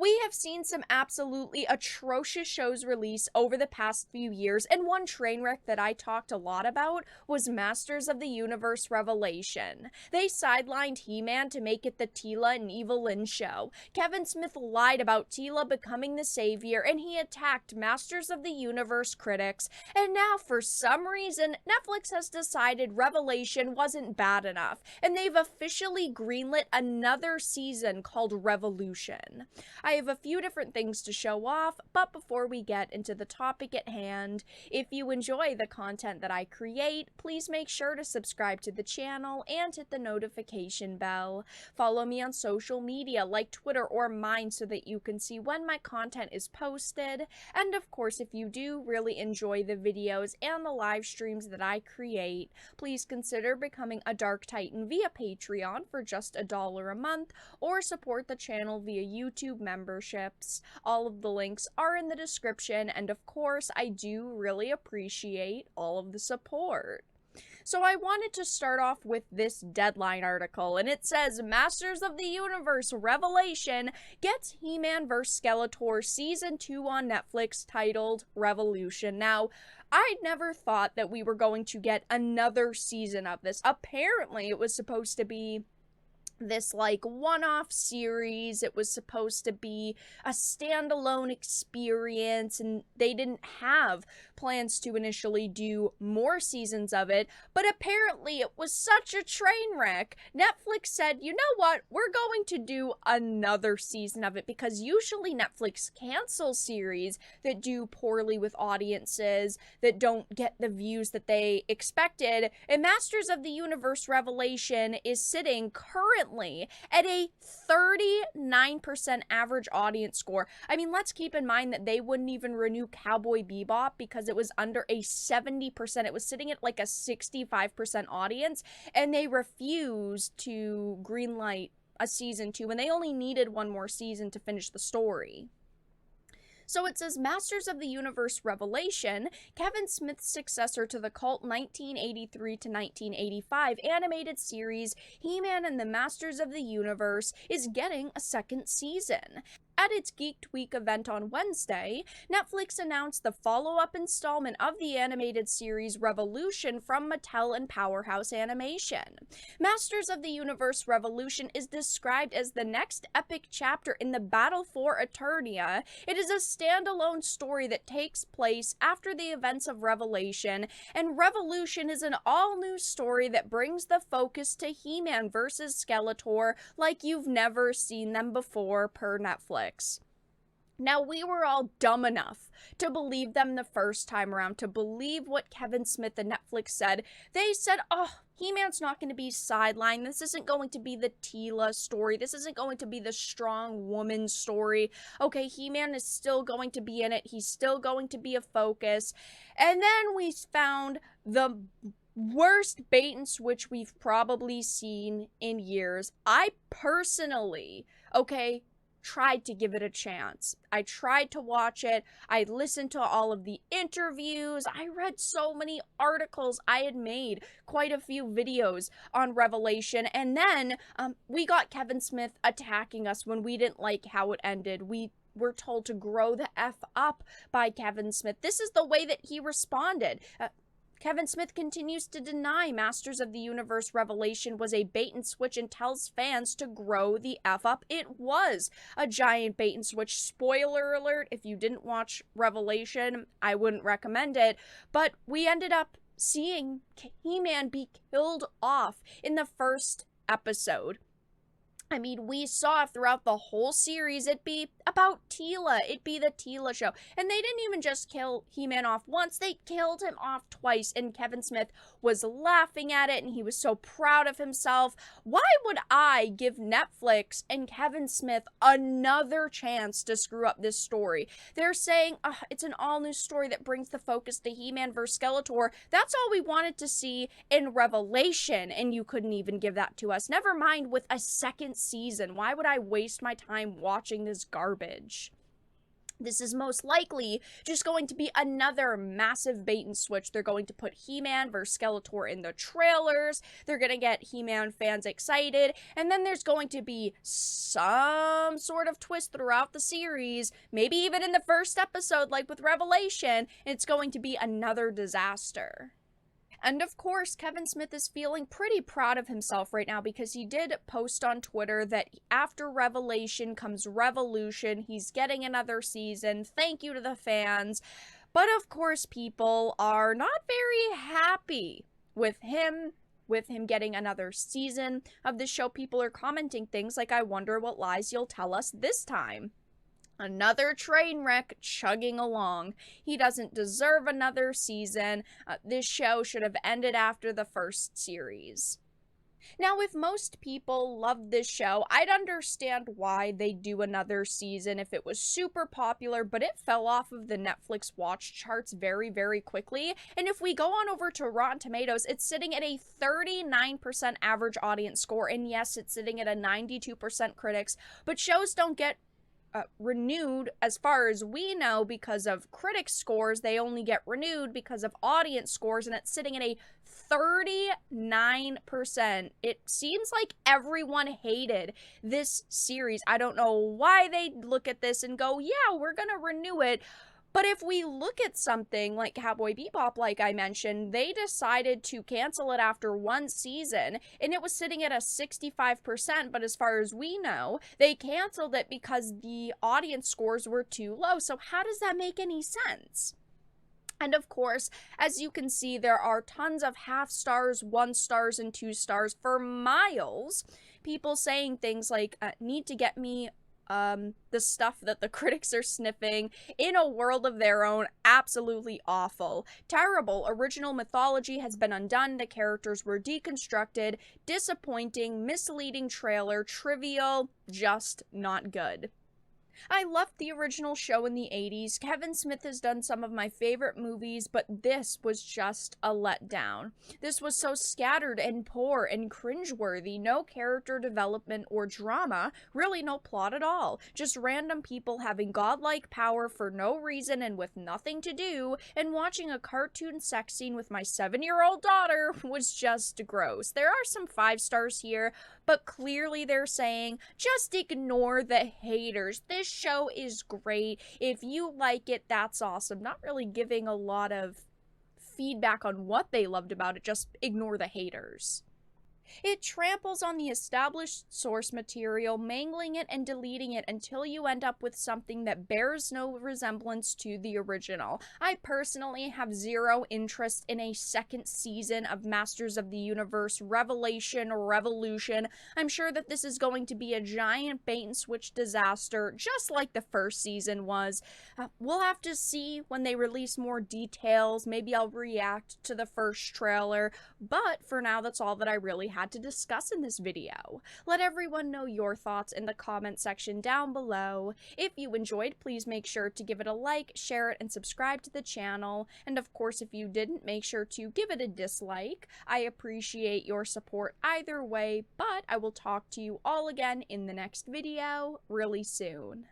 We have seen some absolutely atrocious shows release over the past few years, and one train wreck that I talked a lot about was Masters of the Universe Revelation. They sidelined He-Man to make it the Teela and Evelyn show. Kevin Smith lied about Teela becoming the savior, and he attacked Masters of the Universe critics, and now for some reason, Netflix has decided Revelation wasn't bad enough, and they've officially greenlit another season called Revolution. I have a few different things to show off, but before we get into the topic at hand, if you enjoy the content that I create, please make sure to subscribe to the channel and hit the notification bell. Follow me on social media like Twitter or mine so that you can see when my content is posted. And of course, if you do really enjoy the videos and the live streams that I create, please consider becoming a Dark Titan via Patreon for just $1 a month, or support the channel via YouTube memberships. All of the links are in the description, and of course, I do really appreciate all of the support. So I wanted to start off with this Deadline article, and it says, Masters of the Universe Revelation gets He-Man vs. Skeletor Season 2 on Netflix titled Revolution. Now, I never thought that we were going to get another season of this. Apparently, it was supposed to be this like one-off series. It was supposed to be a standalone experience, and they didn't have plans to initially do more seasons of it, but apparently it was such a train wreck. Netflix said, you know what, we're going to do another season of it, because usually Netflix cancels series that do poorly with audiences, that don't get the views that they expected, and Masters of the Universe Revelation is sitting currently at a 39% average audience score. I mean, let's keep in mind that they wouldn't even renew Cowboy Bebop because it was under a 70%. It was sitting at like a 65% audience, and they refused to greenlight a season 2, and they only needed one more season to finish the story. So it says, Masters of the Universe Revelation, Kevin Smith's successor to the cult 1983 to 1985 animated series He-Man and the Masters of the Universe, is getting a second season. At its Geeked Week event on Wednesday, Netflix announced the follow-up installment of the animated series Revolution from Mattel and Powerhouse Animation. Masters of the Universe Revolution is described as the next epic chapter in the battle for Eternia. It is a standalone story that takes place after the events of Revelation, and Revolution is an all-new story that brings the focus to He-Man versus Skeletor like you've never seen them before, per Netflix. Now, we were all dumb enough to believe them the first time around, to believe what Kevin Smith and Netflix said. They said, oh, He-Man's not going to be sidelined. This isn't going to be the Teela story. This isn't going to be the strong woman story. Okay, He-Man is still going to be in it. He's still going to be a focus. And then we found the worst bait and switch we've probably seen in years. I personally, okay, tried to give it a chance. I tried to watch it. I listened to all of the interviews. I read so many articles. I had made quite a few videos on Revelation. And then we got Kevin Smith attacking us when we didn't like how it ended. We were told to grow the F up by Kevin Smith. This is the way that he responded. Kevin Smith continues to deny Masters of the Universe Revelation was a bait and switch and tells fans to grow the F up. It was a giant bait and switch. Spoiler alert, if you didn't watch Revelation, I wouldn't recommend it. But we ended up seeing He-Man be killed off in the first episode. I mean, we saw throughout the whole series it be about Teela. It'd be the Teela show. And they didn't even just kill He-Man off once. They killed him off twice. And Kevin Smith was laughing at it, and he was so proud of himself. Why would I give Netflix and Kevin Smith another chance to screw up this story? They're saying, it's an all-new story that brings the focus to He-Man vs. Skeletor. That's all we wanted to see in Revelation, and you couldn't even give that to us. Never mind with a second season. Why would I waste my time watching this garbage? This is most likely just going to be another massive bait and switch. They're going to put He-Man versus Skeletor in the trailers. They're going to get He-Man fans excited. And then there's going to be some sort of twist throughout the series, maybe even in the first episode, like with Revelation. And it's going to be another disaster. And of course, Kevin Smith is feeling pretty proud of himself right now because he did post on Twitter that after Revelation comes Revolution. He's getting another season. Thank you to the fans. But of course, people are not very happy with him getting another season of the show. People are commenting things like, I wonder what lies you'll tell us this time. Another train wreck chugging along. He doesn't deserve another season. This show should have ended after the first series. Now, if most people loved this show, I'd understand why they do another season if it was super popular, but it fell off of the Netflix watch charts very, very quickly. And if we go on over to Rotten Tomatoes, it's sitting at a 39% average audience score. And yes, it's sitting at a 92% critics, but shows don't get renewed as far as we know because of critic scores. They only get renewed because of audience scores, and it's sitting at a 39%. It seems like everyone hated this series. I don't know why they look at this and go, yeah, we're gonna renew it. But if we look at something like Cowboy Bebop, like I mentioned, they decided to cancel it after one season, and it was sitting at a 65%, but as far as we know, they canceled it because the audience scores were too low. So how does that make any sense? And of course, as you can see, there are tons of half stars, 1 stars, and 2 stars for miles. People saying things like, need to get me the stuff that the critics are sniffing, in a world of their own, absolutely awful, terrible, original mythology has been undone, the characters were deconstructed, disappointing, misleading trailer, trivial, just not good. I loved the original show in the 80s. Kevin Smith has done some of my favorite movies, but this was just a letdown. This was so scattered and poor and cringeworthy. No character development or drama. Really no plot at all. Just random people having godlike power for no reason and with nothing to do, and watching a cartoon sex scene with my 7-year-old daughter was just gross. There are some 5 stars here, but clearly they're saying, just ignore the haters. This show is great. If you like it, that's awesome. Not really giving a lot of feedback on what they loved about it, just ignore the haters. It tramples on the established source material, mangling it and deleting it until you end up with something that bears no resemblance to the original. I personally have zero interest in a second season of Masters of the Universe Revelation or Revolution. I'm sure that this is going to be a giant bait and switch disaster, just like the first season was. We'll have to see when they release more details. Maybe I'll react to the first trailer, but for now, that's all that I really had to discuss in this video. Let everyone know your thoughts in the comment section down below. If you enjoyed, please make sure to give it a like, share it, and subscribe to the channel. And of course, if you didn't, make sure to give it a dislike. I appreciate your support either way, but I will talk to you all again in the next video really soon.